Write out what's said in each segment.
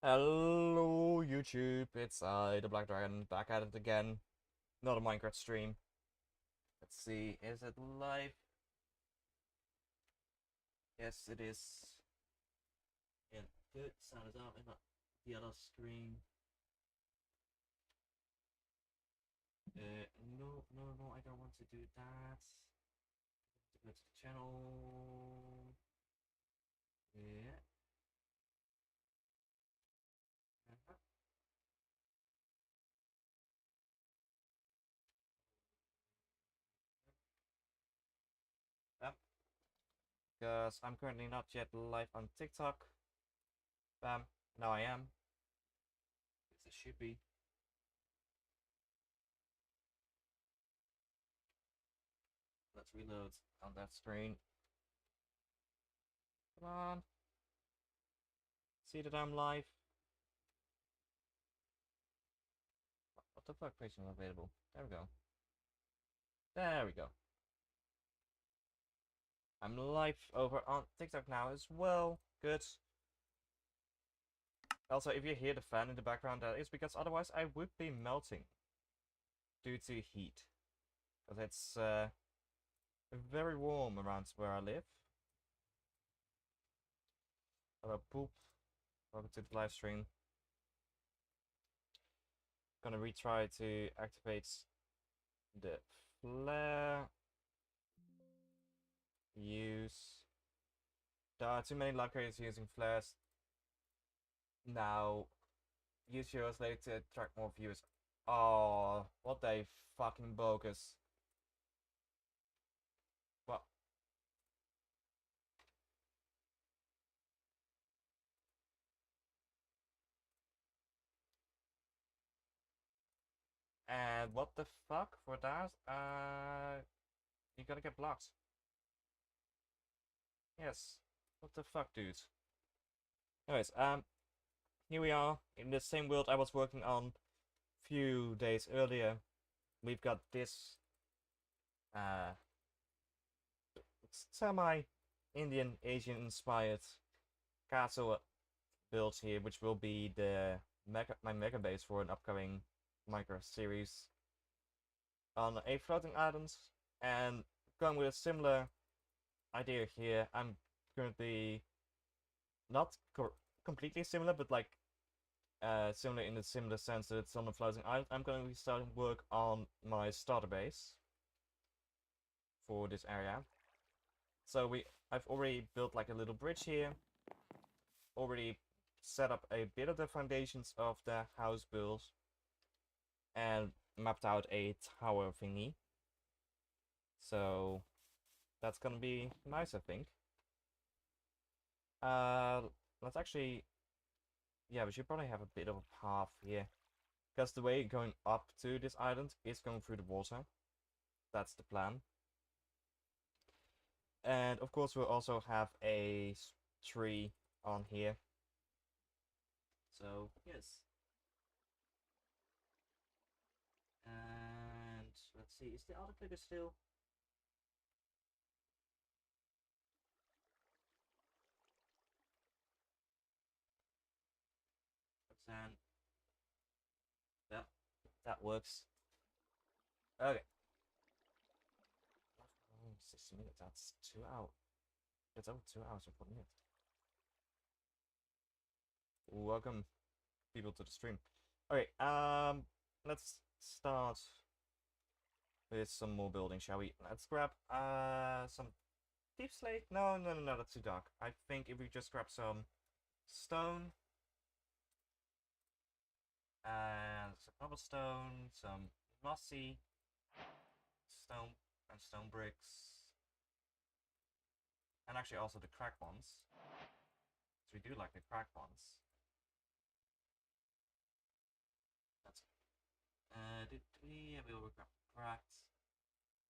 Hello YouTube, it's I, the Black Dragon, back at it again. Another Minecraft stream. Let's see, is it live? Yes, it is. Yeah, good. Sound is up in the other screen. No, I don't want to do that. To go to the channel. Yeah. Uh-huh. Yep. Because I'm currently not yet live on TikTok. Bam. Now I am. It should be. Let's reload on that screen. Come on. See that I'm live. What the fuck? Page not available. There we go. There we go. I'm live over on TikTok now as well. Good. Also, if you hear the fan in the background, that is because otherwise I would be melting due to heat. Because it's very warm around where I live. Hello, poop. Welcome to the live stream. Gonna retry to activate the flare. Use. There are too many luck creators using flares. Now, use yours later to attract more viewers. Oh, what a fucking bogus. What? And what the fuck for that? You're gonna get blocked. Yes. What the fuck, dude? Anyways, here we are in the same world I was working on few days earlier. We've got this, uh, semi-Indian, Asian-inspired castle built here, which will be my mega base for an upcoming Minecraft series on a floating island, and going with a similar idea here. I'm currently not completely similar, but like similar in the similar sense that it's on a floating island. I'm going to be starting work on my starter base for this area. So I've already built like a little bridge here, already set up a bit of the foundations of the house build, and mapped out a tower thingy. So that's gonna be nice, I think. Uh, let's actually, yeah, we should probably have a bit of a path here, because the way going up to this island is going through the water. That's the plan. And of course, we'll also have a tree on here. So yes. And let's see, is the other clicker still? Then, yep, that works. Okay. 60 minutes, that's 2 hours. It's over 2 hours and 40 minutes. Welcome, people, to the stream. Okay, let's start with some more building, shall we? Let's grab some deep slate. No, that's too dark. I think if we just grab some stone and some cobblestone, some mossy stone and stone bricks, and actually also the cracked ones. So we do like the cracked ones. That's did we? Yeah, we will grab cracked,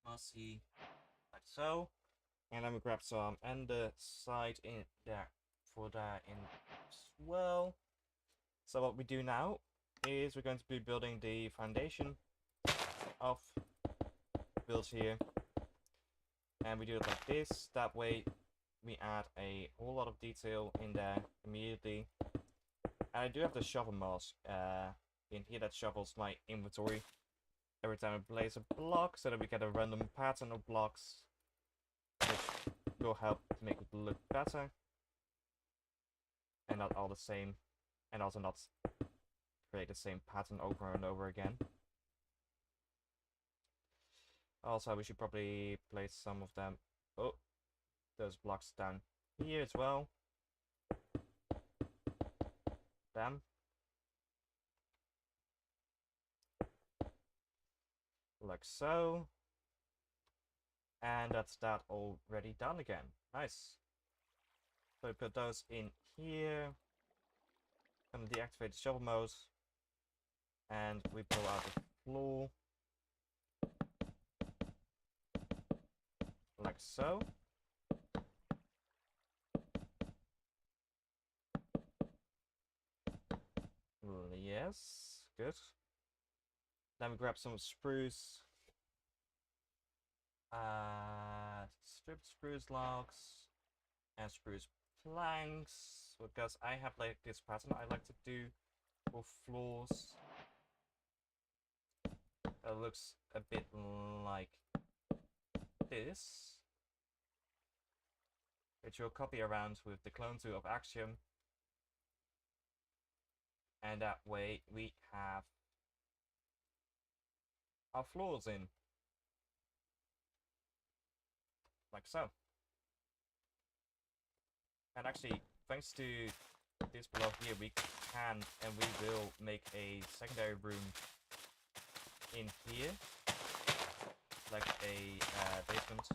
mossy, like so. And then we grab some andesite in there for that in as well. So what we do now is we're going to be building the foundation of build here. And we do it like this. That way we add a whole lot of detail in there immediately. And I do have the shovel mouse in here that shovels my inventory every time I place a block, so that we get a random pattern of blocks, which will help to make it look better and not all the same, and also not create the same pattern over and over again. Also, we should probably place some of them, those blocks down here as well. Bam. Like so. And that's that already done again. Nice. So we put those in here. And deactivate the shovel mode. And we pull out the floor. Like so. Yes, good. Then we grab some spruce. Stripped spruce logs and spruce planks, because I have like this pattern I like to do for floors. It looks a bit like this, which we'll copy around with the clone tool of Axiom, and that way we have our floors in. Like so. And actually, thanks to this block here, we can and we will make a secondary room in here, like a basement,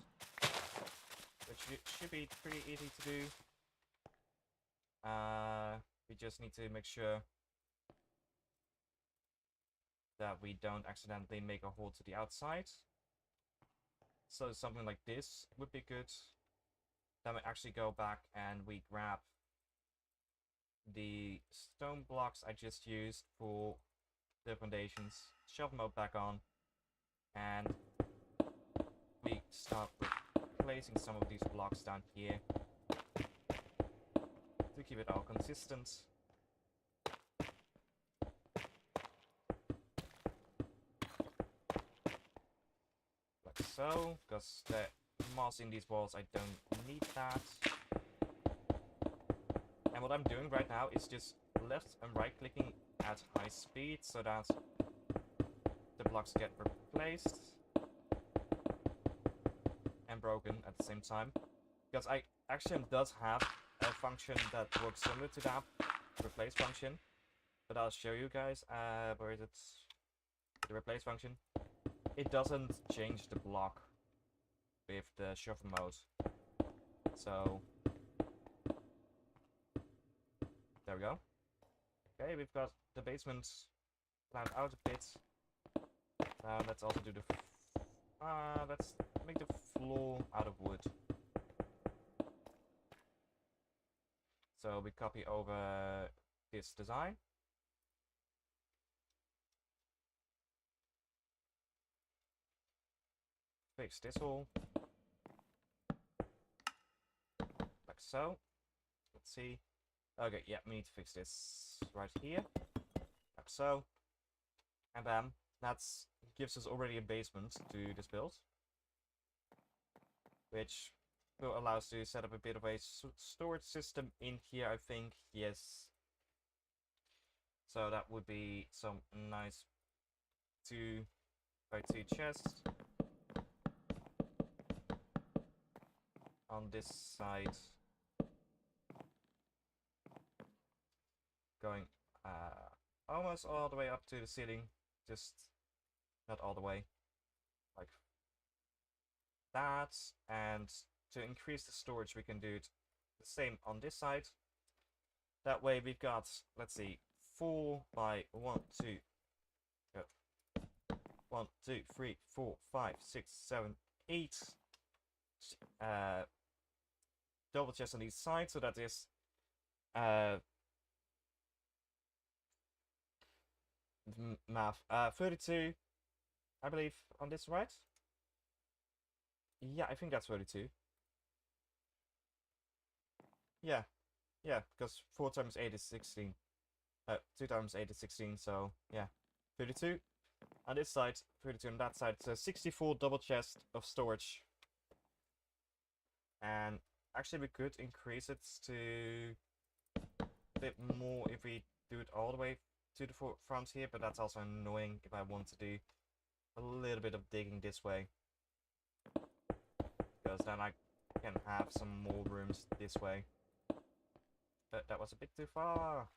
which should be pretty easy to do. We just need to make sure that we don't accidentally make a hole to the outside. So something like this would be good. Then we actually go back and we grab the stone blocks I just used for the foundations, shove them back on, and we start with placing some of these blocks down here to keep it all consistent. Like so, because the moss in these walls, I don't need that. And what I'm doing right now is just left and right clicking at high speed so that the blocks get replaced and broken at the same time. Because Axiom does have a function that works similar to that replace function, but I'll show you guys. Where is it? The replace function. It doesn't change the block with the shuffle mode. So there we go. Okay, we've got the basement planned out a bit. Now let's also do the let's make the floor out of wood. So we copy over this design. Fix this all. Like so. Let's see. Okay, yeah, we need to fix this right here. Like so. And bam. That gives us already a basement to this build, which will allow us to set up a bit of a storage system in here, I think. Yes. So that would be some nice 2x2 chests. On this side, going almost all the way up to the ceiling, just not all the way, like that. And to increase the storage, we can do it the same on this side. That way we've got, let's see, 4 by 1, 2, 1, 2, 3, 4, 5, 6, 7, 8 double chests on each side, so that is math 32, I believe, on this, right? Yeah, I think that's 32. Yeah, because 4 times 8 is 16. 2 times 8 is 16, so yeah. 32 on this side, 32 on that side. So 64 double chest of storage. And actually we could increase it to a bit more if we do it all the way to the front here, but that's also annoying if I want to do a little bit of digging this way. Because then I can have some more rooms this way. But that was a bit too far.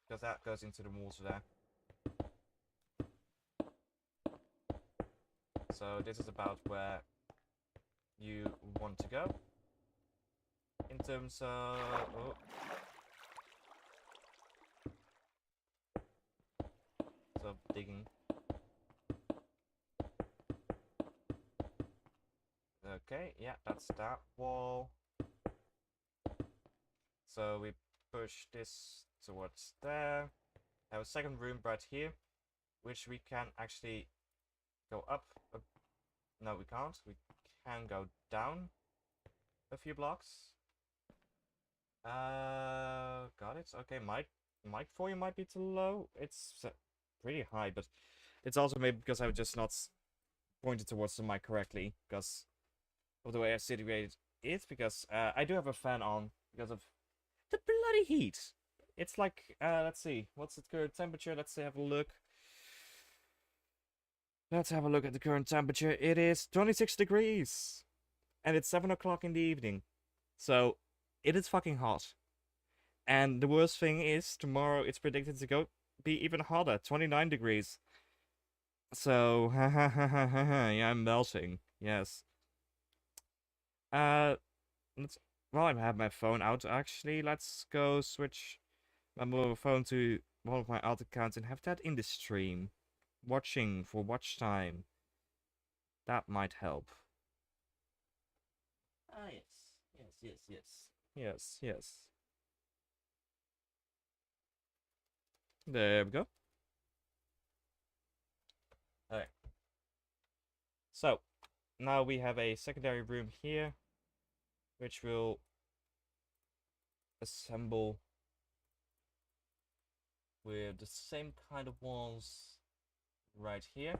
Because that goes into the walls there. So this is about where you want to go. In terms of... Oh. So digging. Okay, yeah, that's that wall. So we push this towards there. Have a second room right here, which we can actually go up. No, we can't. We can go down a few blocks. Got it. Okay, mic for you might be too low. It's pretty high, but it's also maybe because I was just not pointed towards the mic correctly because of the way I situated it. Because I do have a fan on because of the bloody heat. It's like, let's see, what's the current temperature? Let's have a look. Let's have a look at the current temperature. It is 26 degrees. And it's 7 o'clock in the evening. So, it is fucking hot. And the worst thing is, tomorrow it's predicted to be even hotter, 29 degrees. So, yeah, I'm melting. Yes. Well, I have my phone out, actually. Let's go switch my mobile phone to one of my alt accounts and have that in the stream. Watching for watch time. That might help. Ah, yes. Yes. Yes. There we go. Alright. So, now we have a secondary room here, which will assemble with the same kind of walls right here.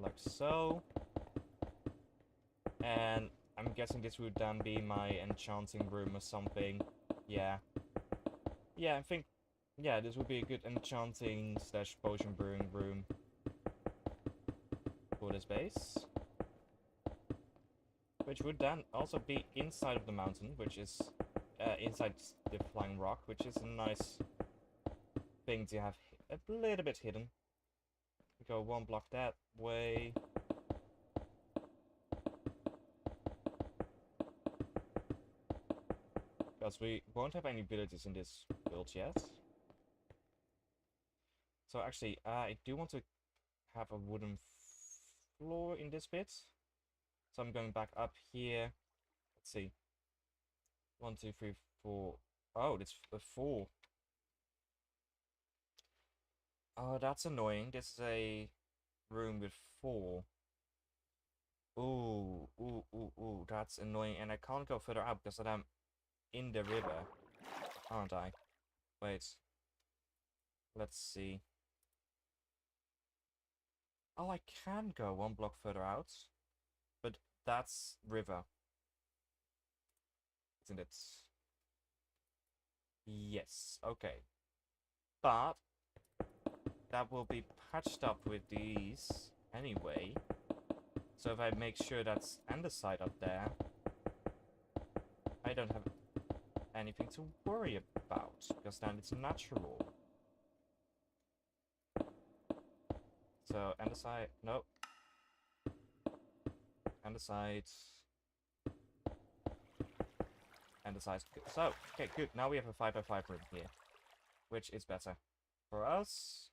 Like so. And I'm guessing this would then be my enchanting room or something. Yeah. Yeah, I think... Yeah, this would be a good enchanting / potion brewing room for this base. Which would then also be inside of the mountain, which is... inside the flying rock, which is a nice thing to have a little bit hidden. We go one block that way. Because we won't have any villages in this build yet. So actually, I do want to have a wooden floor in this bit. So I'm going back up here. Let's see. 1, 2, 3, 4. Oh, it's a 4. Oh, that's annoying. This is a room with 4. Ooh, that's annoying. And I can't go further out because I'm in the river, aren't I? Wait. Let's see. Oh, I can go one block further out. But that's river. Isn't it? Yes, okay. But that will be patched up with these anyway. So if I make sure that's andesite up there, I don't have anything to worry about, because then it's natural. So andesite, nope. Andesite. Andesite. So, okay, good. Now we have a 5x5 room here, which is better for us.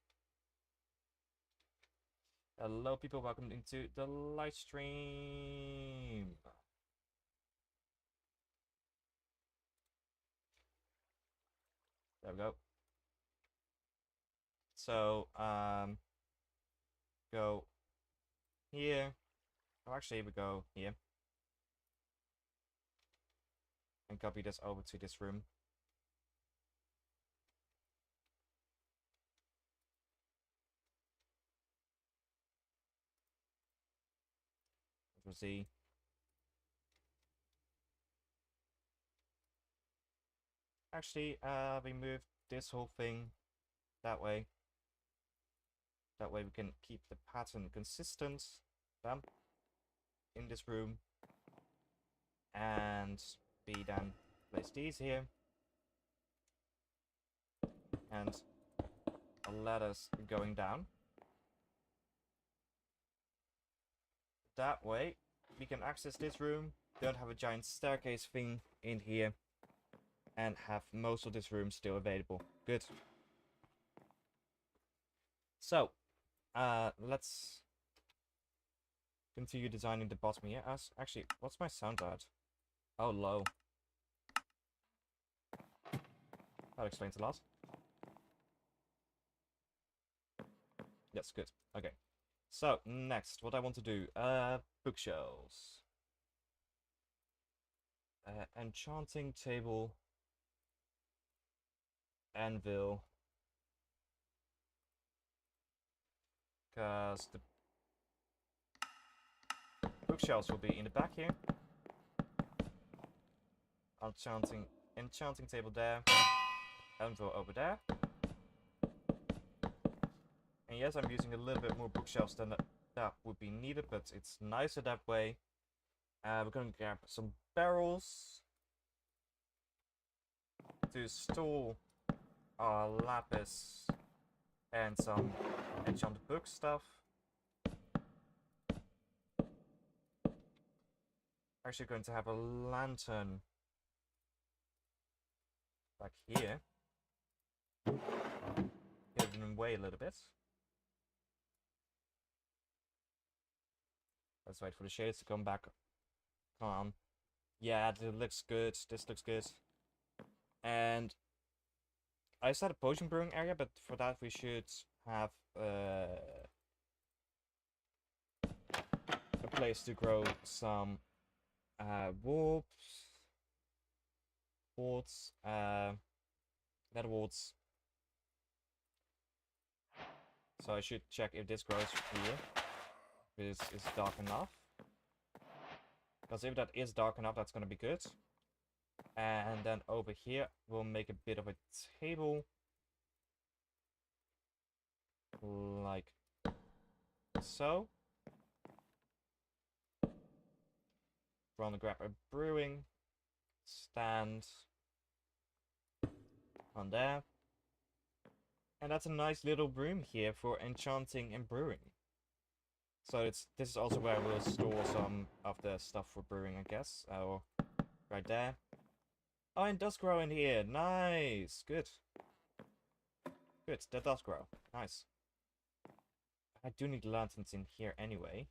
Hello people, welcome into the live stream. There we go. So, go here. Oh, actually, we go here. copy this over to this room. Control Z. Actually, we move this whole thing that way. That way we can keep the pattern consistent. Bam. In this room. And we then place these here. And ladders going down. That way we can access this room, don't have a giant staircase thing in here, and have most of this room still available. Good. So, let's continue designing the bottom here. Actually, what's my sound at? Oh, low. That explains a lot. Yes, good. Okay. So, next, what I want to do, bookshelves. Enchanting table. Anvil. Because the bookshelves will be in the back here. Enchanting table there. Anvil over there. And yes, I'm using a little bit more bookshelves than that would be needed, but it's nicer that way. We're going to grab some barrels to store our lapis and some enchanted book stuff. Actually going to have a lantern back here. Hidden away a little bit. Let's wait for the shades to come back on. Yeah, it looks good. This looks good. And I said a potion brewing area, but for that we should have a place to grow some nether warts. So I should check if this grows here. If this is dark enough. Because if that is dark enough, that's going to be good. And then over here, we'll make a bit of a table. Like so. We're going to grab a brewing stand on there. And that's a nice little room here for enchanting and brewing. So this is also where we'll store some of the stuff for brewing, I guess. Right there. Oh, and it does grow in here. Nice. Good. Good. That does grow. Nice. I do need lanterns in here anyway.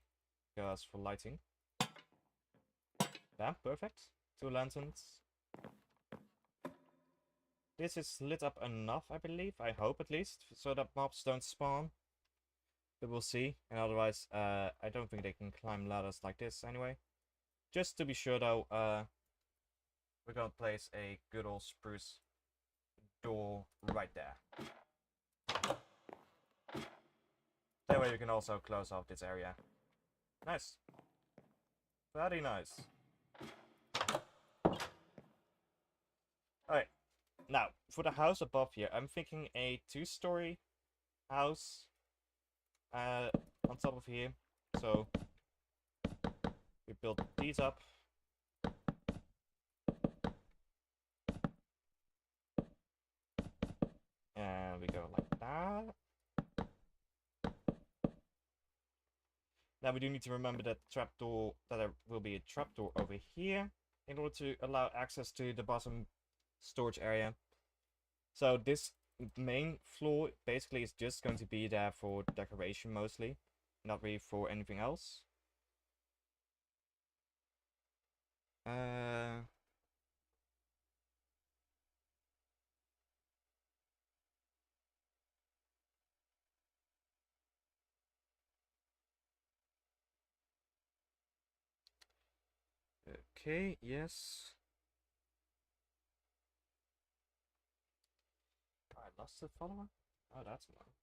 Because for lighting. Bam. Perfect. 2 lanterns. This is lit up enough, I believe. I hope at least. So that mobs don't spawn. But we'll see. And otherwise, I don't think they can climb ladders like this anyway. Just to be sure though, we're gonna place a good old spruce door right there. That way you can also close off this area. Nice. Very nice. Alright. Now, for the house above here, I'm thinking a 2-story house on top of here. So we build these up. And we go like that. Now we do need to remember that there will be a trapdoor over here in order to allow access to the bottom storage area. So this main floor basically is just going to be there for decoration mostly, not really for anything else. Okay, yes. lost a follower? Oh, that's annoying.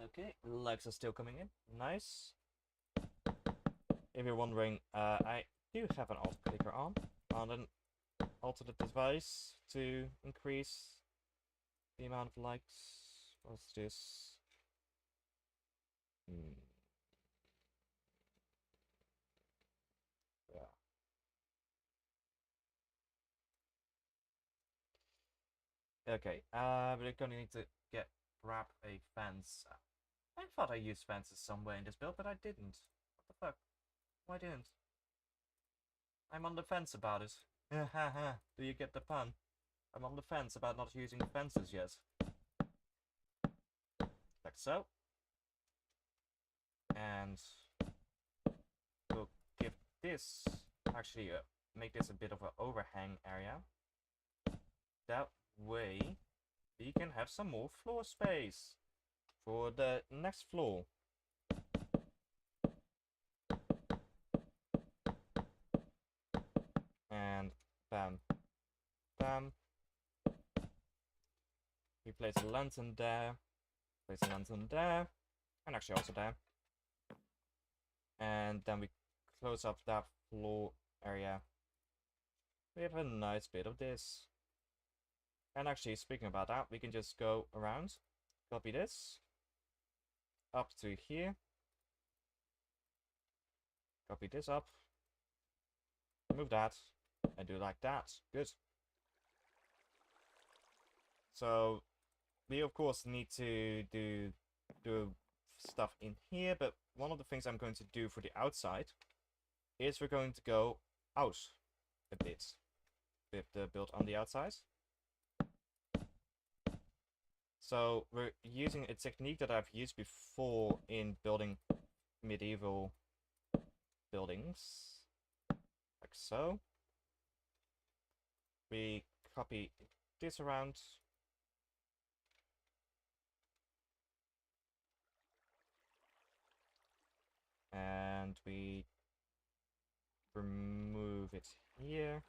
Okay, likes are still coming in. Nice. If you're wondering, I do have an alt clicker on an alternate device to increase the amount of likes. What's this? Yeah. Okay, we're gonna need to grab a fence. I thought I used fences somewhere in this build, but I didn't. What the fuck? Why didn't? I'm on the fence about it. Do you get the pun? I'm on the fence about not using fences yet. Like so. And we'll give this, actually make this a bit of an overhang area. That way we can have some more floor space for the next floor. And bam, bam. We place a lantern there, place a lantern there, and actually also there. And then we close up that floor area. We have a nice bit of this. And actually, speaking about that, we can just go around, copy this, up to here, copy this up, move that, and do like that. Good. So, we of course need to do stuff in here, but one of the things I'm going to do for the outside is we're going to go out a bit with the build on the outside. So we're using a technique that I've used before in building medieval buildings, like so. We copy this around. And we remove it here.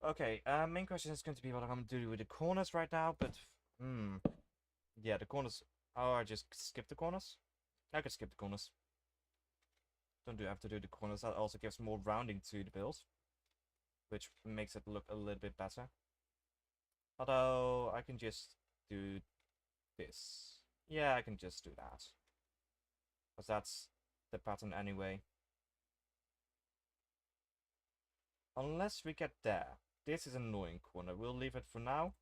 Okay, main question is going to be what I'm going to do with the corners right now, but yeah, the corners. Oh, I just skip the corners. I could skip the corners. Don't have to do the corners. That also gives more rounding to the build, which makes it look a little bit better. Although I can just do this. Yeah, I can just do that, because that's the pattern anyway. Unless we get there. This is an annoying corner. We'll leave it for now.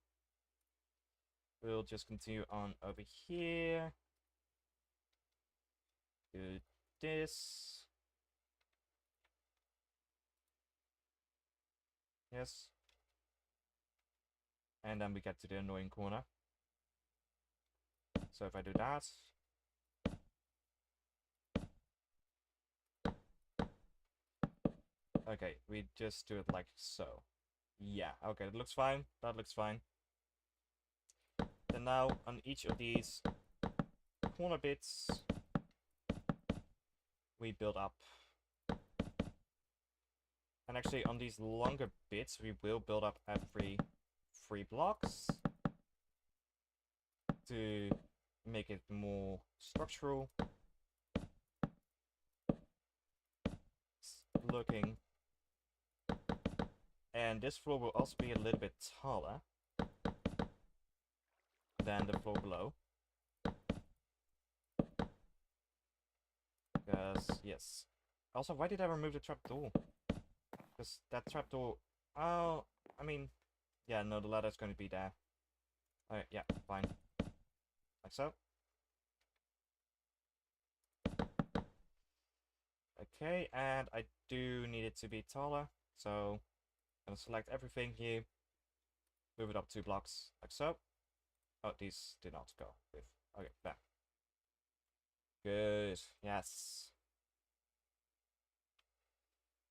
We'll just continue on over here. Do this. Yes. And then we get to the annoying corner. So if I do that. Okay, we just do it like so. Yeah, okay, that looks fine. That looks fine. Then now on each of these corner bits, we build up. And actually on these longer bits, we will build up every 3 blocks to make it more structural looking. And this floor will also be a little bit taller than the floor below. Because, yes. Also, why did I remove the trapdoor? Because that trapdoor... Oh, I mean... Yeah, no, the ladder's going to be there. Alright, yeah, fine. Like so. Okay, and I do need it to be taller, so I'm going to select everything here, move it up 2 blocks, like so. Oh, these did not go with. Okay, there. Good, yes.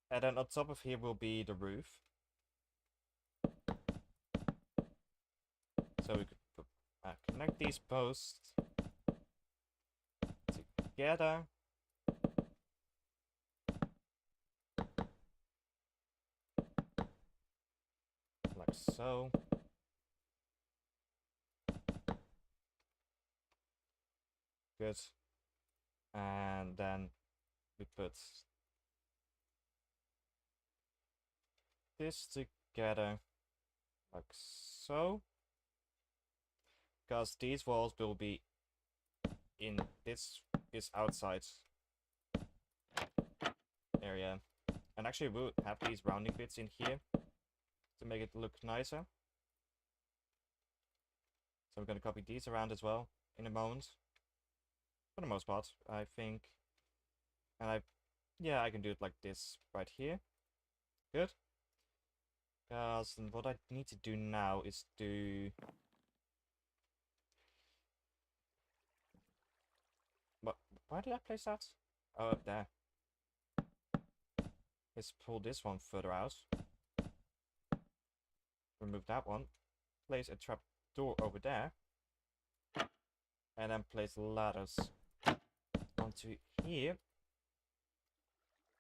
And then on top of here will be the roof. So we could connect these posts together. like so. Good. And then we put this together like so. Because these walls will be in this outside area. And actually we'll have these rounding bits in here to make it look nicer. So I'm going to copy these around as well in a moment. For the most part, I think. And yeah, I can do it like this right here. Good. Because what I need to do now is do... What? Why did I place that? Oh, up there. Let's pull this one further out. Remove that one. Place a trap door over there. And then place ladders onto here.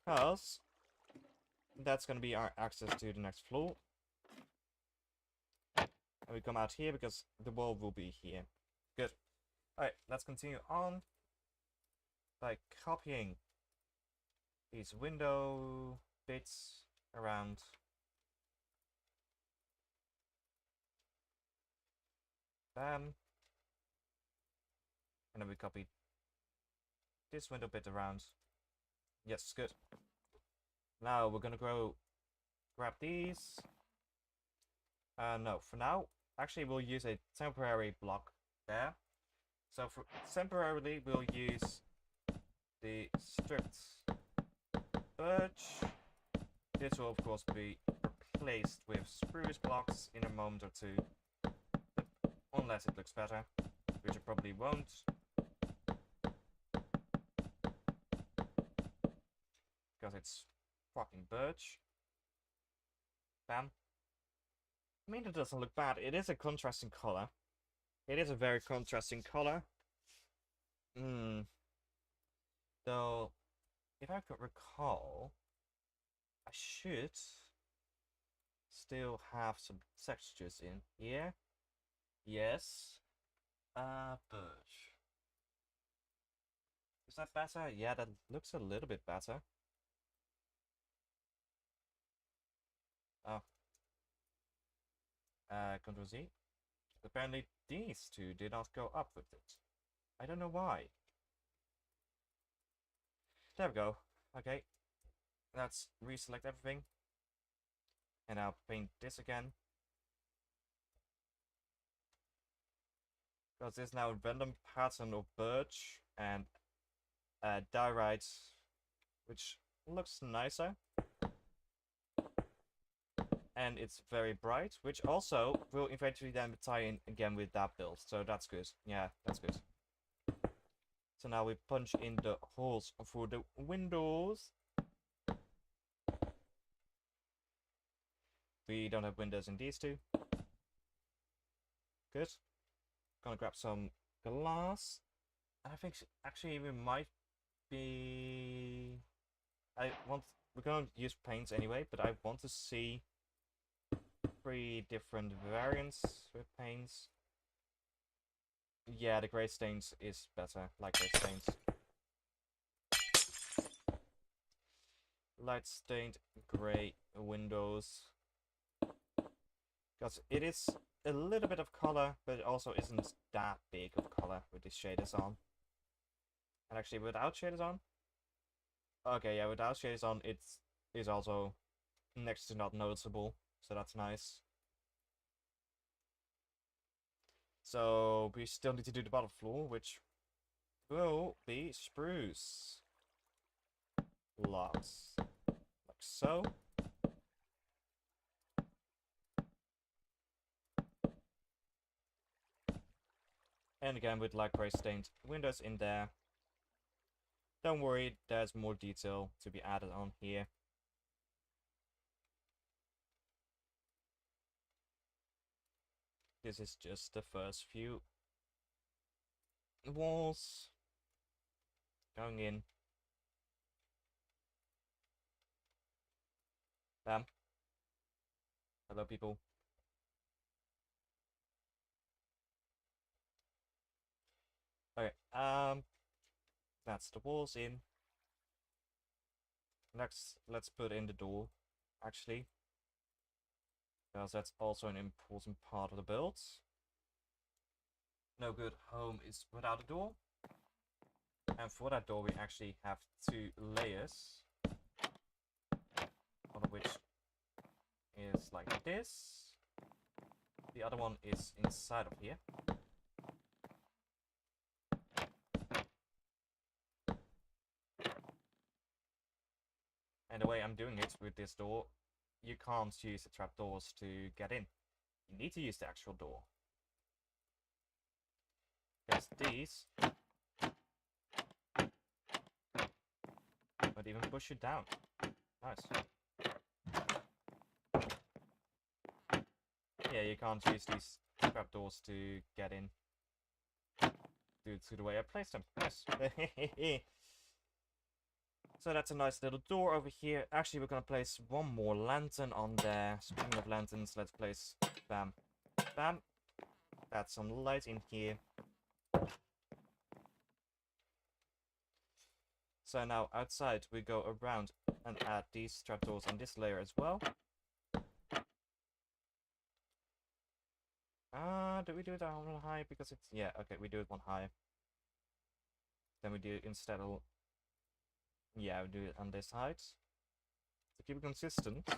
Because that's going to be our access to the next floor. And we come out here because the wall will be here. Good. Alright, let's continue on by copying these window bits around. Bam. And then we copy this window bit around. Yes, good. Now we're gonna grab these. No, for now, actually we'll use a temporary block there. So for temporarily we'll use the stripped birch. This will of course be replaced with spruce blocks in a moment or two. Unless it looks better, which it probably won't. Because it's fucking birch. Bam. I mean, it doesn't look bad. It is a contrasting color. It is a very contrasting color. Though, if I could recall, I should still have some textures in here. Yes. Birch. Is that better? Yeah, that looks a little bit better. Oh. Ctrl Z. Apparently these two did not go up with it. I don't know why. There we go. Okay. Let's reselect everything. And I'll paint this again. Because there's now a random pattern of birch and diorite, which looks nicer. And it's very bright, which also will eventually then tie in again with that build. So that's good. Yeah, that's good. So now we punch in the holes for the windows. We don't have windows in these two. Good. Gonna grab some glass. I think actually we might be... We're gonna use paints anyway, but I want to see 3 different variants with paints. Yeah, the gray stains is better. Light gray stains. Light stained gray windows. Because it is a little bit of color, but it also isn't that big of color with these shaders on. And actually without shaders on? Okay, yeah, without shaders on, it is also next to not noticeable. So that's nice. So we still need to do the bottom floor, which will be spruce blocks. Like so. And again with light gray stained windows in there. Don't worry, there's more detail to be added on here. This is just the first few walls going in. Bam. Hello, people. That's the walls in. Next, let's put in the door, actually, because that's also an important part of the build. No good home is without a door. And for that door, we actually have 2 layers, one of which is like this. The other one is inside of here. And the way I'm doing it with this door, you can't use the trapdoors to get in. You need to use the actual door. Because these would even push you down. Nice. Yeah, you can't use these trapdoors to get in due to the way I placed them. Yes. So that's a nice little door over here. Actually, we're gonna place one more lantern on there. Speaking of lanterns, let's place bam, bam. That's some light in here. So now outside we go around and add these trapdoors on this layer as well. Do we do it on one high? Because it's... yeah, okay, we do it one high. Then we do it instead of... yeah, we do it on this height. To keep it consistent.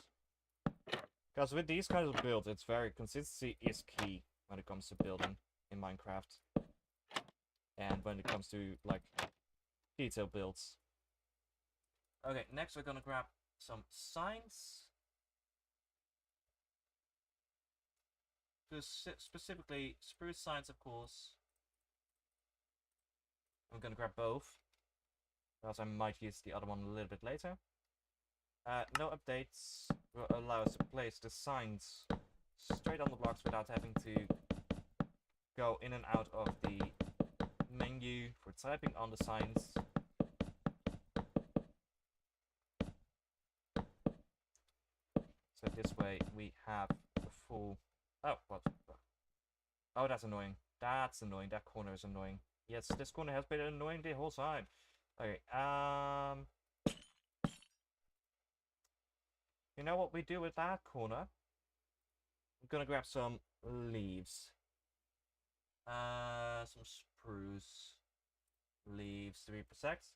Because with these kinds of builds, it's very... consistency is key when it comes to building in Minecraft. And when it comes to, like, detail builds. Okay, next we're gonna grab some signs. Specifically, spruce signs, of course. I'm gonna grab both, because I might use the other one a little bit later. No updates will allow us to place the signs straight on the blocks without having to go in and out of the menu for typing on the signs. So this way we have the full... oh, what? Oh, that's annoying. That's annoying. That corner is annoying. Yes, this corner has been annoying the whole time. Okay, you know what we do with that corner? I'm gonna grab some leaves. Some spruce leaves to be precise.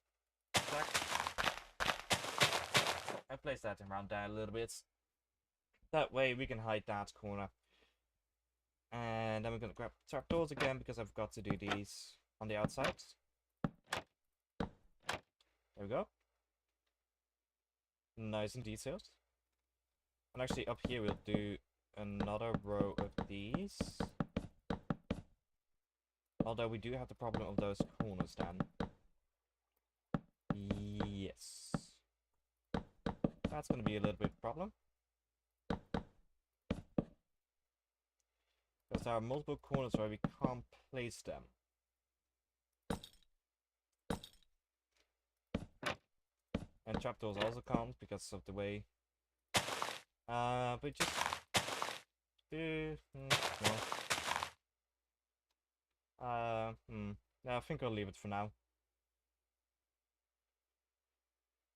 I place that around there a little bit. That way we can hide that corner. And then we're gonna grab trapdoors again because I've got to do these on the outside. There we go. Nice and detailed. And actually up here we'll do another row of these. Although we do have the problem of those corners then. Yes. That's gonna be a little bit of a problem. Because there are multiple corners where we can't place them. And trapdoors also can't because of the way. But just do no. No, I think I'll leave it for now.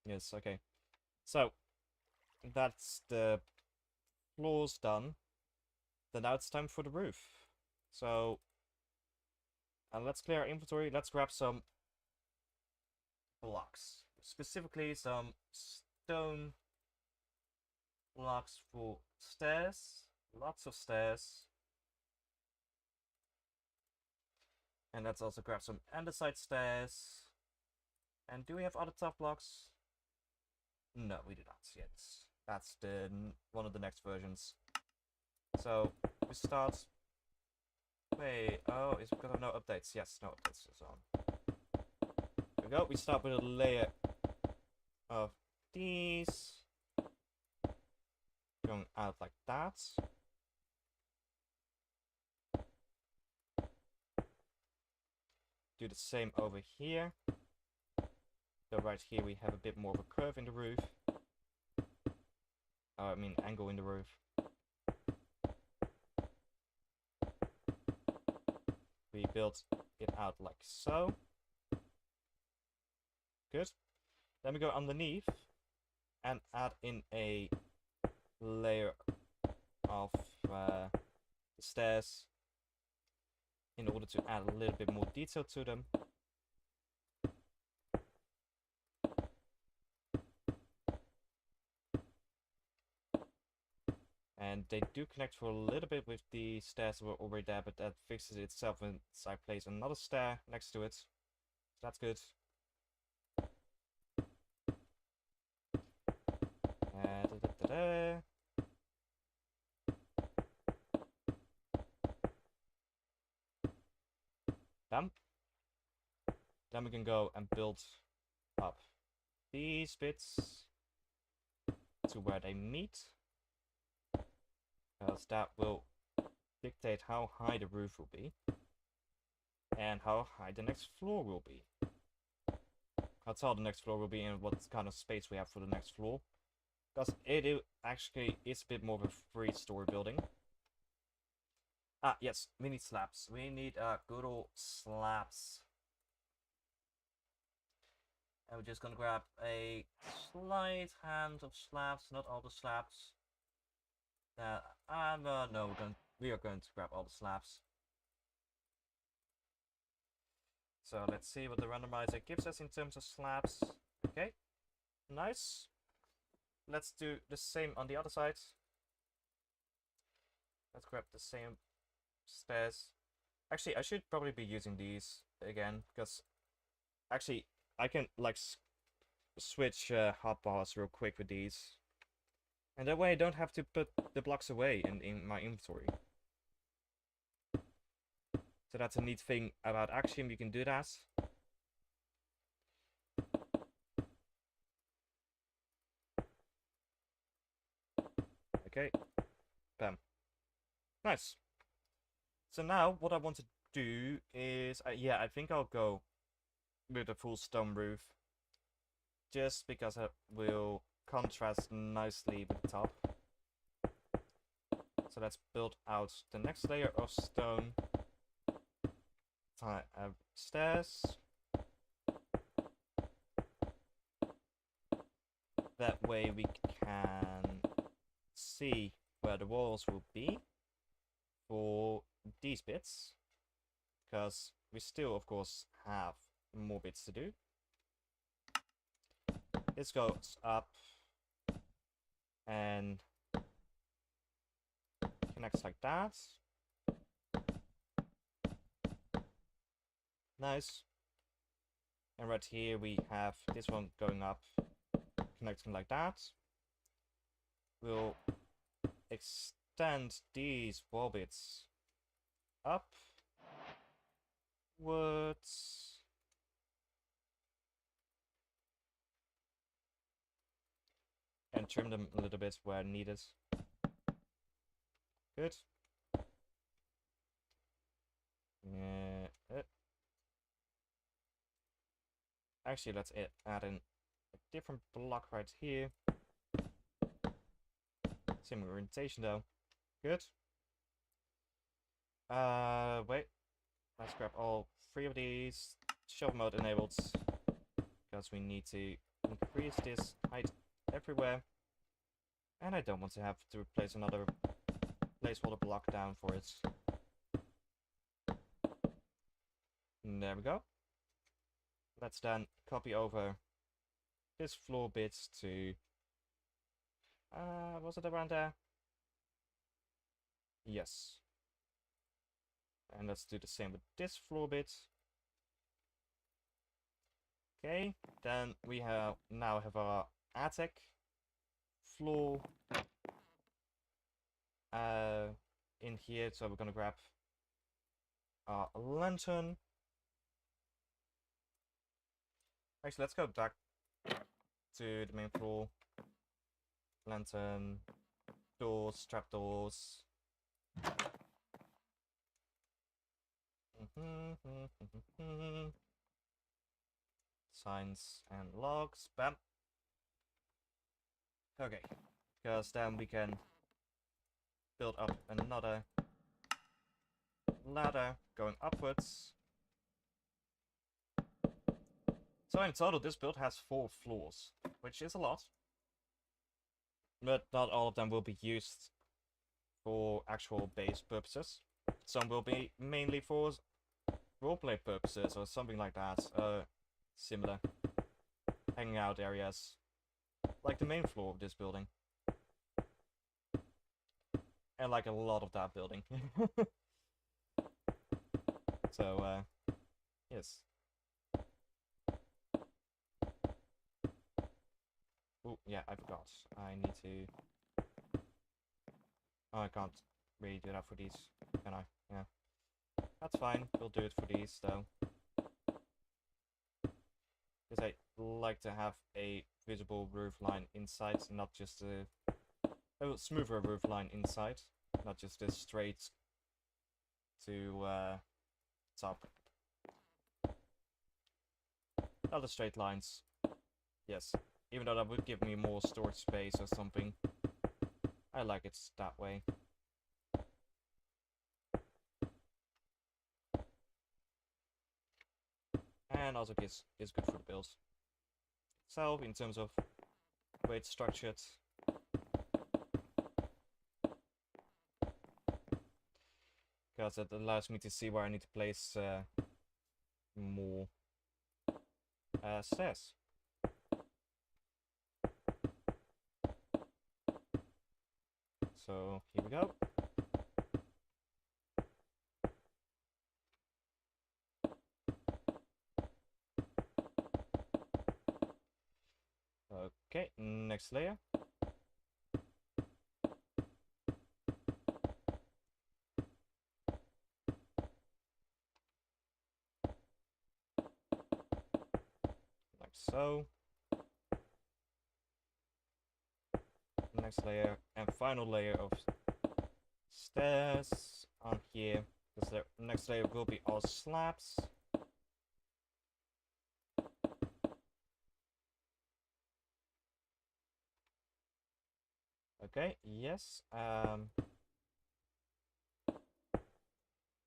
Yes, okay. So that's the floors done. Then now it's time for the roof. So let's clear our inventory. Let's grab some blocks. Specifically some stone blocks for stairs. Lots of stairs. And let's also grab some andesite stairs. And do we have other tough blocks? No, we do not yet. That's the one of the next versions. So we start. Wait, oh, is it because of no updates? Yes, no updates is on. There we go. We start with a layer of these going out like that. Do the same over here. So right here we have a bit more of a curve in the roof. I mean angle in the roof. We built it out like so. Good. Then we go underneath and add in a layer of the stairs in order to add a little bit more detail to them. And they do connect for a little bit with the stairs that were already there, but that fixes itself once I place another stair next to it. So that's good. Bam. Then we can go and build up these bits to where they meet, because that will dictate how high the roof will be and how high the next floor will be. How tall the next floor will be and what kind of space we have for the next floor, because it actually is a bit more of a 3-story building. Ah, yes, we need slabs. We need good old slabs. And we're just gonna grab a slight hand of slabs, not all the slabs. No, we are going to grab all the slabs. So let's see what the randomizer gives us in terms of slabs. Okay, nice. Let's do the same on the other side. Let's grab the same stairs. Actually, I should probably be using these again, because actually I can like switch hotbars real quick with these, and that way I don't have to put the blocks away in my inventory. So that's a neat thing about Axiom, you can do that. Okay, bam. Nice. So now what I want to do is, yeah, I think I'll go with a full stone roof, just because it will contrast nicely with the top. So let's build out the next layer of stone. Stairs. That way we can see where the walls will be for these bits, because we still of course have more bits to do. This goes up and connects like that. Nice. And right here we have this one going up, connecting like that. We'll extend these wall bits upwards. And trim them a little bit where needed. Good. Yeah. Actually, let's add in a different block right here. Same orientation though. Good. Wait. Let's grab all 3 of these. Shovel mode enabled, because we need to increase this height everywhere. And I don't want to have to place another placeholder block down for it. And there we go. Let's then copy over this floor bit to... was it around there? Yes. And let's do the same with this floor bit. Okay, then we now have our attic floor in here, so we're gonna grab our lantern. Actually, let's go back to the main floor. Lantern, doors, trapdoors. Signs and logs. Bam. Okay, because then we can build up another ladder going upwards So in total, this build has 4 floors, which is a lot. But not all of them will be used for actual base purposes. Some will be mainly for roleplay purposes or something like that. Similar hanging out areas, like the main floor of this building. And like a lot of that building. So, yes. Oh, yeah, I forgot. I need to... Oh, I can't really do that for these, can I? Yeah. That's fine, we'll do it for these, though. Because I like to have a visible roof line inside, not just a smoother roof line inside, not just a straight to top. Other straight lines, yes. Even though that would give me more storage space or something, I like it that way. And also is good for the build. So, in terms of the way it's structured, because it allows me to see where I need to place more stairs. So, here we go. Okay, next layer. Like so. Next layer, and final layer of stairs on here. Because the next layer will be all slabs. Okay, yes. Here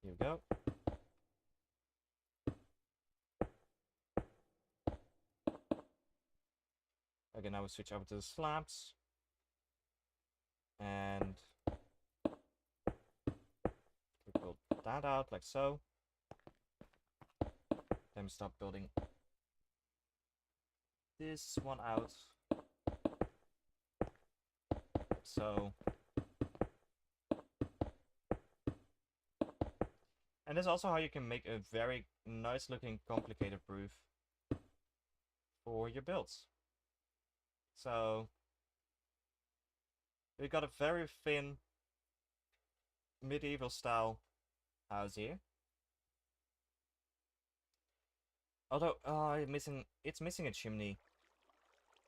we go. Okay, now we switch over to the slabs. And we build that out like so. Then we start building this one out. Like so. And this is also how you can make a very nice looking complicated roof for your builds. So we got a very thin medieval style house here. Although it's missing a chimney.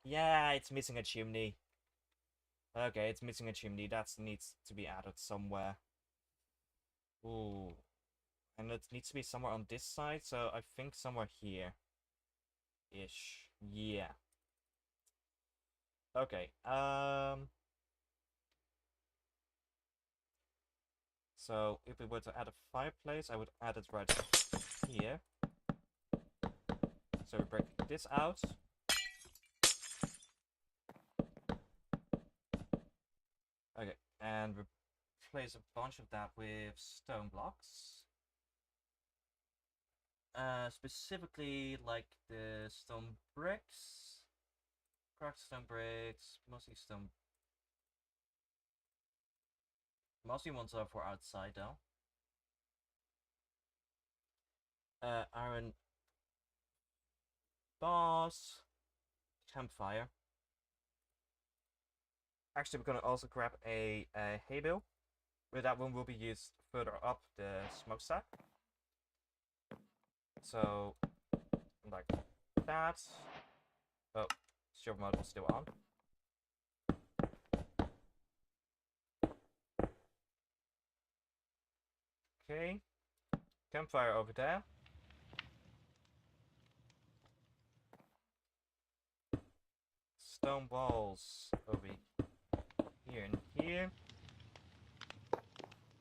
Yeah, it's missing a chimney. Okay, it's missing a chimney. That needs to be added somewhere. Ooh. And it needs to be somewhere on this side, so I think somewhere here. Ish. Yeah. Okay, so if we were to add a fireplace, I would add it right here. So we break this out. Okay, and replace a bunch of that with stone blocks. Specifically like the stone bricks. Cracked stone bricks, mostly ones are for outside though. Iron bars, campfire. Actually, we're gonna also grab a hay bale. But that one will be used further up the smokestack. So, like that. Oh, shield mode is still on. Okay. Campfire over there. Stone balls over here and here.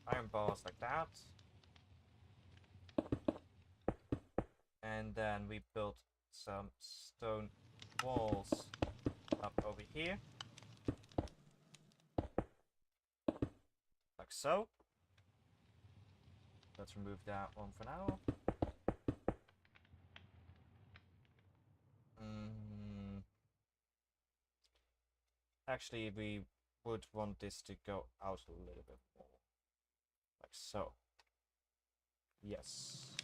Iron balls like that. And then we built some stone walls up over here. Like so. Let's remove that one for now. Actually, we would want this to go out a little bit more. Like so. Yes.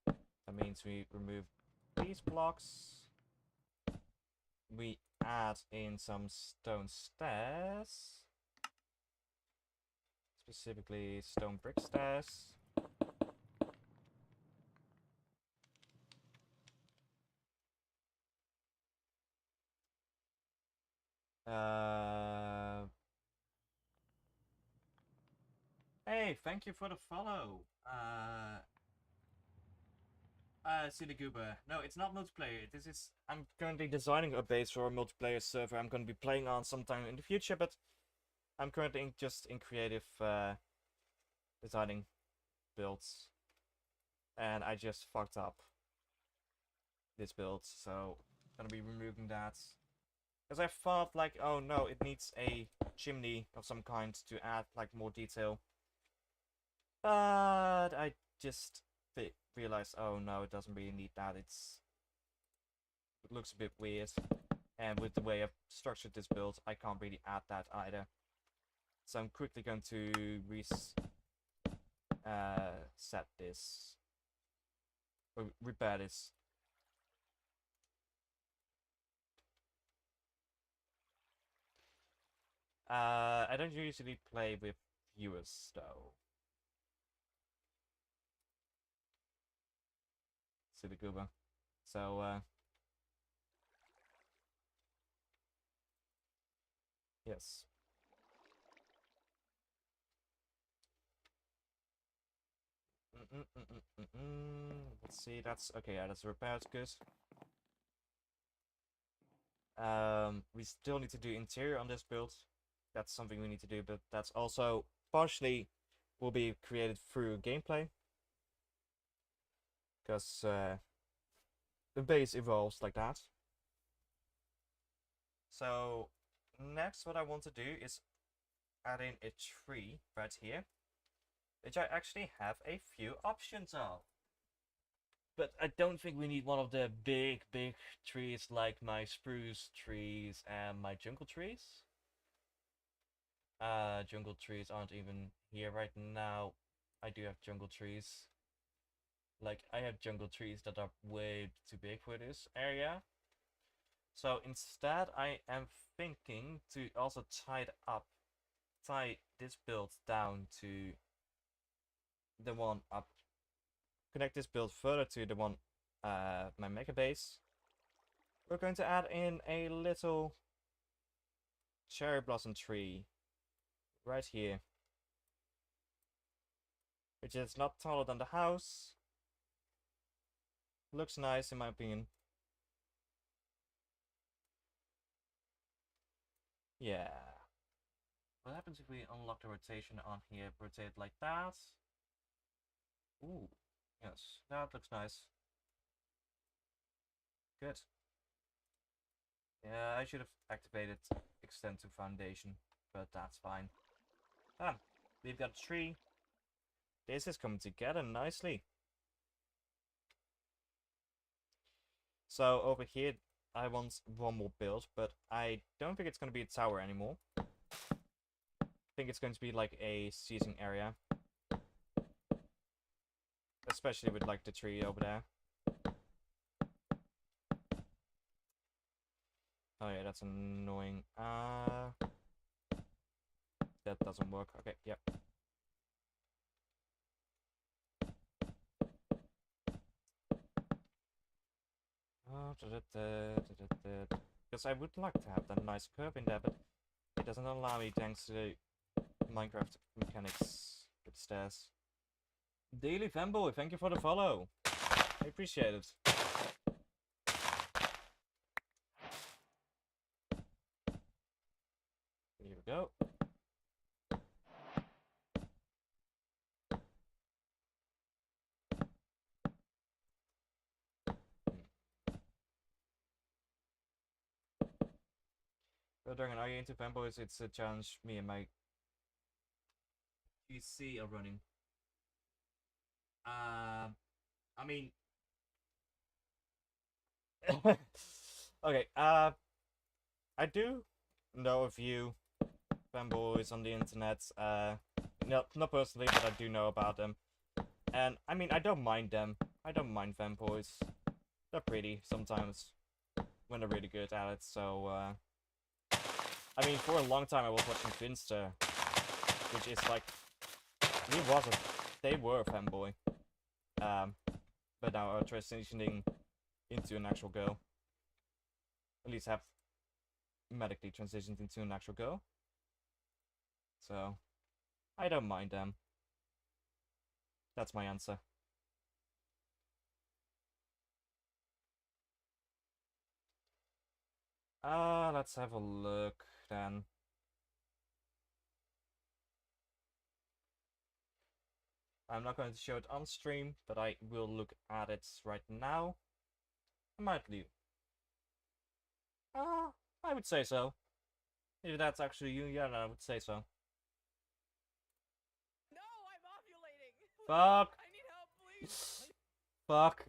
That means we remove these blocks. We add in some stone stairs. Specifically stone brick stairs. Hey, thank you for the follow. Silly Goober. No, it's not multiplayer. I'm currently designing a base for a multiplayer server I'm going to be playing on sometime in the future, but I'm currently just in creative designing builds. And I just fucked up this build, so I'm going to be removing that. Because I thought, like, oh no, it needs a chimney of some kind to add, like, more detail. But I just realized, oh no, it doesn't really need that. It looks a bit weird. And with the way I've structured this build, I can't really add that either. So I'm quickly going to set this. Or repair this. I don't usually play with viewers though. Silly Goober. So, yes. Let's see, that's okay, yeah, that's repaired, good. We still need to do interior on this build. That's something we need to do, but that's also partially will be created through gameplay. Because the base evolves like that. So next what I want to do is add in a tree right here, which I actually have a few options of. But I don't think we need one of the big trees like my spruce trees and my jungle trees. Jungle trees aren't even here right now. I do have jungle trees. Like, I have jungle trees that are way too big for this area. So instead, I am thinking to also tie this build down to the one up. Connect this build further to the one, my mega base. We're going to add in a little cherry blossom tree right here, which is not taller than the house. Looks nice in my opinion. Yeah. What happens if we unlock the rotation on here? Rotate like that. Ooh, yes, that looks nice. Good. Yeah, I should have activated extend to foundation, but that's fine. We've got a tree. This is coming together nicely. So over here, I want one more build, but I don't think it's going to be a tower anymore. I think it's going to be like a seating area. Especially with like the tree over there. Oh yeah, that's annoying. That doesn't work. Okay, yep. Because I would like to have that nice curve in there, but it doesn't allow me thanks to the Minecraft mechanics with stairs. Daily Fanboy, thank you for the follow. I appreciate it. Here we go. Dragon, are you into fanboys? It's a challenge me and my PC are running. I mean, okay. I do know a few fanboys on the internet. No, not personally, but I do know about them. And I mean, I don't mind them. I don't mind fanboys. They're pretty sometimes when they're really good at it. So, I mean, for a long time I was watching Finster, which is like, they were a fanboy. But now are transitioning into an actual girl. At least have medically transitioned into an actual girl. So, I don't mind them. That's my answer. Let's have a look then. I'm not going to show it on stream, but I will look at it right now. I might do. I would say so. If that's actually you, yeah, I would say so. No, I'm ovulating. Fuck. I need help, please. Fuck.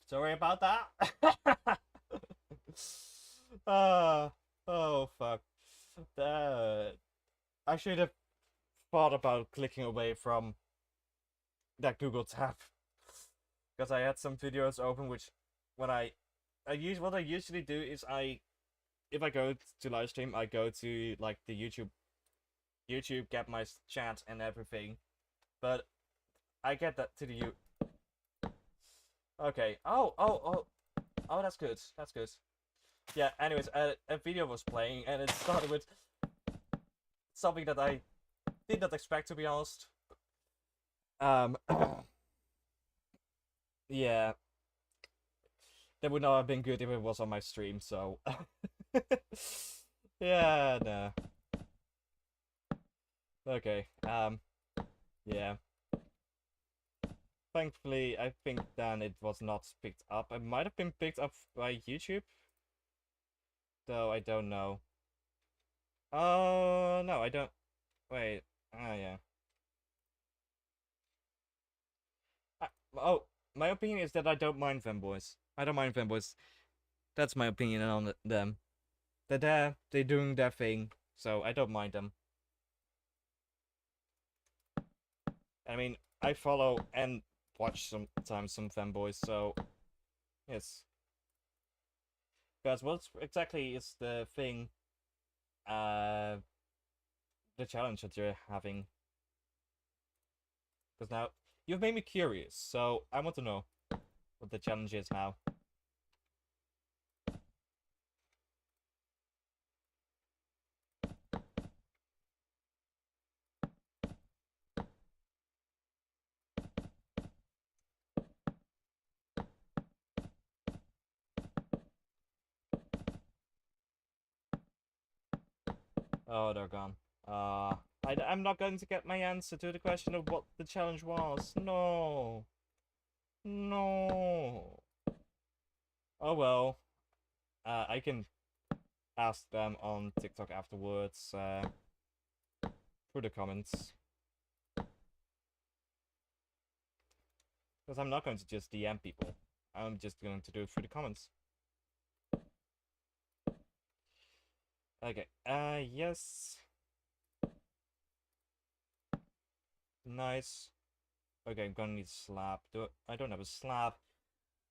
Sorry about that. Oh fuck. I should have thought about clicking away from that Google tab. Because I had some videos open which when what I usually do is if I go to live stream, I go to like the YouTube, get my chat and everything. But I get that to the Okay. Oh, that's good. That's good. Yeah, anyways, a video was playing and it started with something that I did not expect, to be honest. Yeah. That would not have been good if it was on my stream, so yeah, no. Okay, yeah. Thankfully, I think then it was not picked up. It might have been picked up by YouTube, though I don't know. Oh, no, I don't. Wait, yeah. Oh, my opinion is that I don't mind fanboys. I don't mind fanboys. That's my opinion on them. They're there, they're doing their thing, so I don't mind them. I mean, I follow and watch sometimes some fanboys, so yes. Guys, what exactly is the thing, the challenge that you're having? Because now you've made me curious, so I want to know what the challenge is now. Oh, they're gone. I'm not going to get my answer to the question of what the challenge was. No. No. Oh well. I can ask them on TikTok afterwards, through the comments. Because I'm not going to just DM people. I'm just going to do it through the comments. Okay, yes. Nice. Okay, I'm gonna need a slab. I don't have a slab.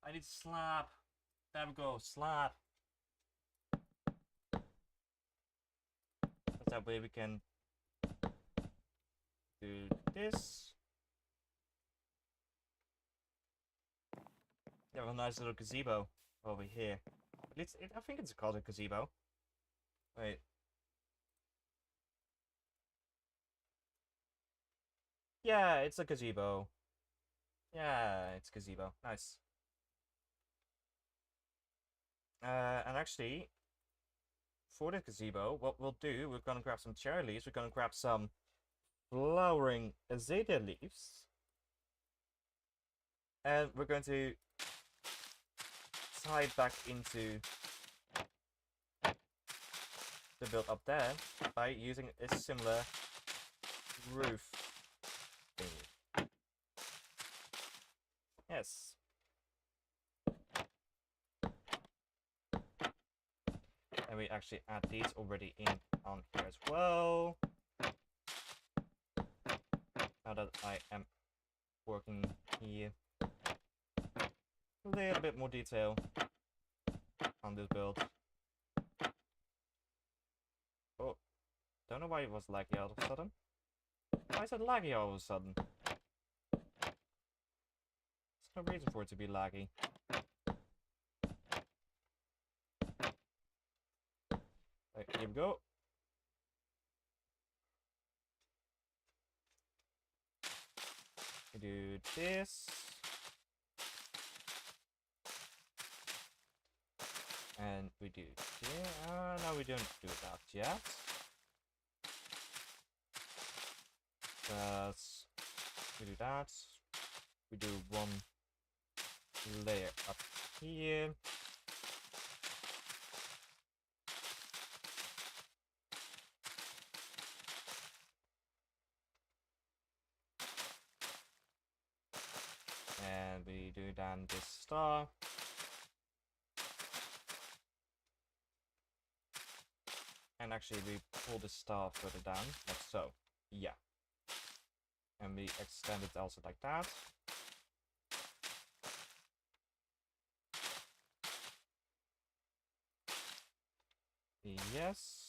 I need a slab. There we go, slab. That way we can do this. We have a nice little gazebo over here. I think it's called a gazebo. Wait. Yeah, it's a gazebo. Yeah, it's a gazebo. Nice. And actually, for the gazebo, what we'll do, we're gonna grab some cherry leaves, we're gonna grab some flowering azalea leaves, and we're going to tie it back into the build up there by using a similar roof thingy. Yes. And we actually add these already in on here as well. Now that I am working here, a little bit more detail on this build. Oh, don't know why it was laggy all of a sudden. Why is it laggy all of a sudden? There's no reason for it to be laggy. Right, here we go. We do this. And we do no, we don't do that yet. We do that. We do one layer up here. And we do then this star. And actually we pull the star further down, like so. Yeah. And we extend it also like that. Yes.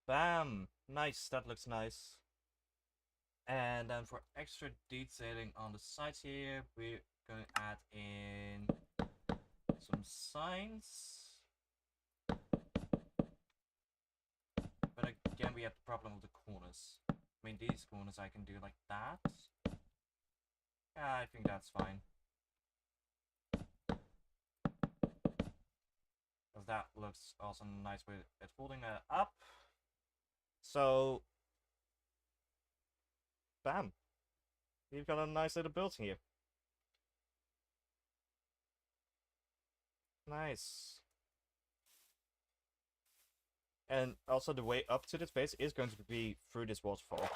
Bam! Nice, that looks nice. And then for extra detailing on the sides here, we're going to add in some signs. But again, we have the problem of the corners. I mean, these corners I can do like that. Yeah, I think that's fine. Because that looks also nice with it folding up. So, bam. We've got a nice little build here. Nice. And also the way up to this base is going to be through this waterfall.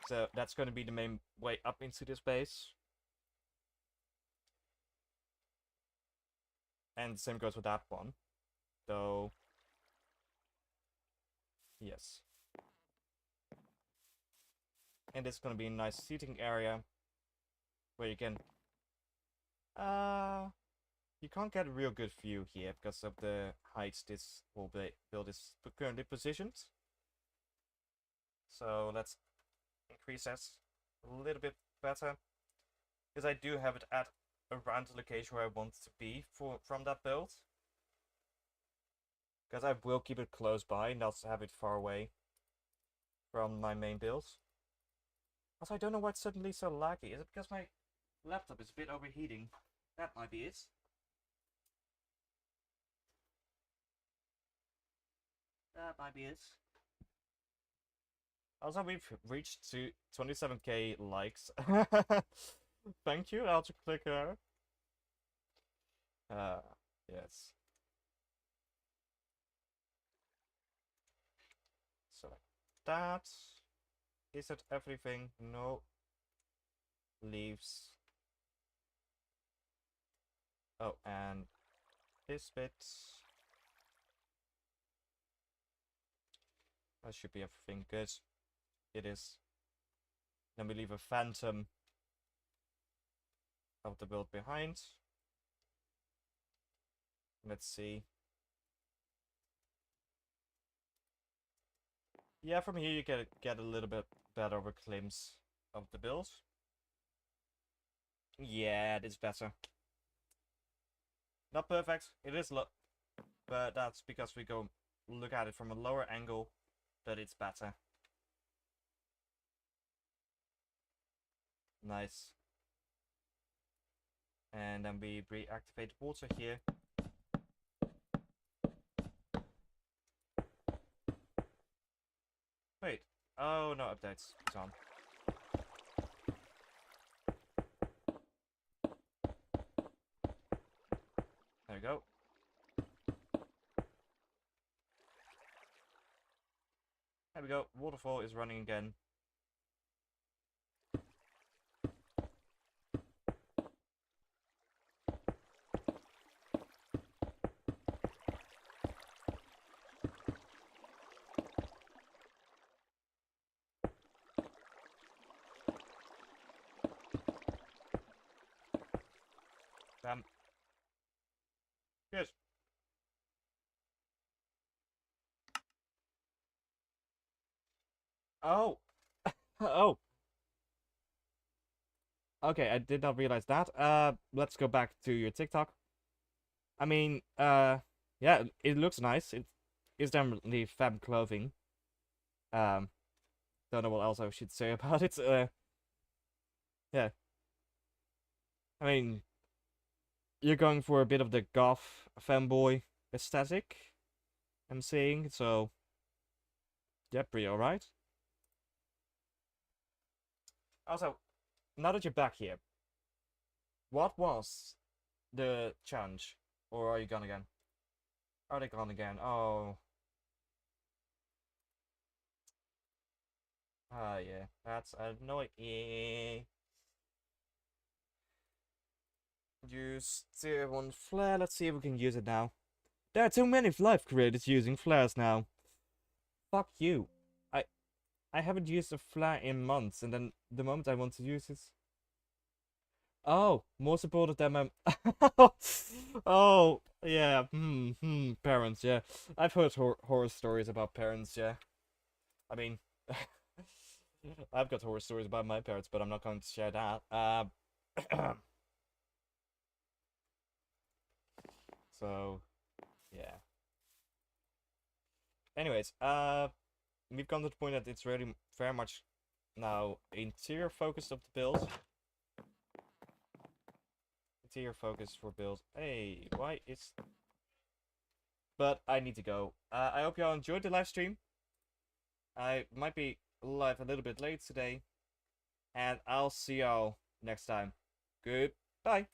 So that's going to be the main way up into this base. And the same goes with that one. Though, yes. And this is going to be a nice seating area where you can you can't get a real good view here because of the heights this whole build is currently positioned. So let's increase that a little bit better, because I do have it at around the location where I want it to be from that build. Because I will keep it close by, not have it far away from my main build. Also, I don't know why it's suddenly so laggy. Is it because my laptop is a bit overheating? That might be it. That might be it. Also, we've reached to 27k likes. Thank you, AutoClicker. Yes. So like that. Is it everything? No. Leaves. Oh, and this bit. That should be everything good. It is. Then we leave a phantom of the build behind. Let's see. Yeah, from here you get a little bit better of a glimpse of the build. Yeah, it is better. Not perfect, it is but that's because we go look at it from a lower angle, but it's better. Nice. And then we reactivate water here. Oh, no updates. It's on. There we go. There we go. Waterfall is running again. Good. Oh. Oh. Okay, I did not realize that. Let's go back to your TikTok. I mean, yeah, it looks nice. It is definitely fab clothing. Um, don't know what else I should say about it. Yeah. I mean, you're going for a bit of the goth fanboy aesthetic, I'm saying, so yeah, pretty alright. Also, now that you're back here, what was the challenge? Or are you gone again? Are they gone again? Oh. Ah, yeah, that's annoying. Use tier 1 flare. Let's see if we can use it now. There are too many life creators using flares now. Fuck you. I haven't used a flare in months, and then the moment I want to use it. Oh, more supportive than my. Oh, yeah. Parents, yeah. I've heard horror stories about parents, yeah. I mean, I've got horror stories about my parents, but I'm not going to share that. So, yeah. Anyways, we've come to the point that it's really very much now interior focused of the build. Interior focus for build. Hey, why is... But I need to go. I hope y'all enjoyed the live stream. I might be live a little bit late today. And I'll see y'all next time. Goodbye.